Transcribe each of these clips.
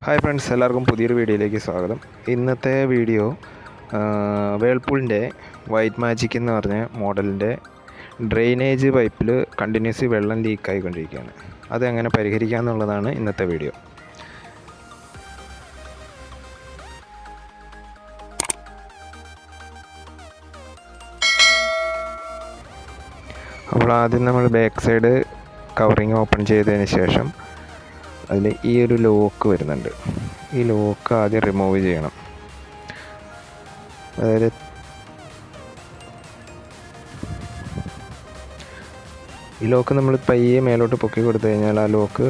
Hi friends, എല്ലാവർക്കും പുതിയൊരു വീഡിയോയിലേക്ക് സ്വാഗതം. ഇന്നത്തെ വീഡിയോ വേൾപൂളിൻ്റെ വൈറ്റ് മാജിക് എന്ന് പറഞ്ഞ മോഡലിൻ്റെ ഡ്രെയിനേജ് പൈപ്പിൽ കണ്ടിന്യൂസ് വെള്ളം ലീക്കായിക്കൊണ്ടിരിക്കുകയാണ്. അതെങ്ങനെ പരിഹരിക്കുക എന്നുള്ളതാണ് ഇന്നത്തെ വീഡിയോ. അപ്പോൾ ആദ്യം നമ്മൾ ബാക്ക് സൈഡ് കവറിങ് ഓപ്പൺ ചെയ്തതിന് ശേഷം അതിൽ ഈ ഒരു ലോക്ക് വരുന്നുണ്ട്. ഈ ലോക്ക് ആദ്യം റിമൂവ് ചെയ്യണം. അതായത് ഈ ലോക്ക് നമ്മൾ പയ്യെ മേലോട്ട് പൊക്കി കൊടുത്തു കഴിഞ്ഞാൽ ആ ലോക്ക്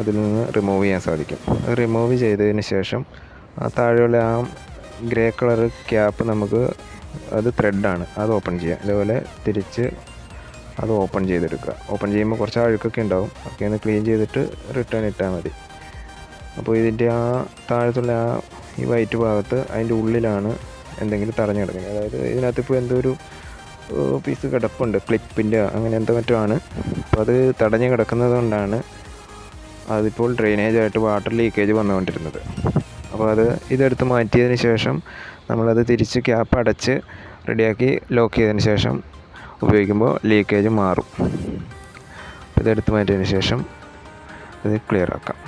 അതിൽ നിന്ന് റിമൂവ് ചെയ്യാൻ സാധിക്കും. അത് റിമൂവ് ചെയ്തതിന് ശേഷം താഴെയുള്ള ആ ഗ്രേ കളർ ക്യാപ്പ് നമുക്ക് അത് ത്രെഡാണ്, അത് ഓപ്പൺ ചെയ്യാം. ഇതുപോലെ തിരിച്ച് അത് ഓപ്പൺ ചെയ്തെടുക്കുക. ഓപ്പൺ ചെയ്യുമ്പോൾ കുറച്ച് അഴുക്കൊക്കെ ഉണ്ടാവും, ഒക്കെ ഒന്ന് ക്ലീൻ ചെയ്തിട്ട് റിട്ടേൺ ഇട്ടാൽ മതി. അപ്പോൾ ഇതിൻ്റെ ആ താഴത്തുള്ള ഈ വൈറ്റ് ഭാഗത്ത് അതിൻ്റെ ഉള്ളിലാണ് എന്തെങ്കിലും തടഞ്ഞു കിടക്കുന്നത്. അതായത് ഇതിനകത്ത് ഇപ്പോൾ എന്തോ ഒരു പീസ് കിടപ്പുണ്ട്, ക്ലിപ്പിൻ്റെ അങ്ങനെ എന്തോ മറ്റോ ആണ്. അപ്പോൾ അത് തടഞ്ഞു കിടക്കുന്നത് കൊണ്ടാണ് അതിപ്പോൾ ഡ്രെയിനേജായിട്ട് വാട്ടർ ലീക്കേജ് വന്നുകൊണ്ടിരുന്നത്. അപ്പോൾ ഇതെടുത്ത് മാറ്റിയതിന് ശേഷം നമ്മളത് തിരിച്ച് ക്യാപ്പ് അടച്ച് റെഡിയാക്കി ലോക്ക് ചെയ്തതിന് ശേഷം ഉപയോഗിക്കുമ്പോൾ ലീക്കേജ് മാറും. ഇതെടുത്ത് മാറ്റിയതിന് ശേഷം ഇത് ക്ലിയർ ആക്കാം.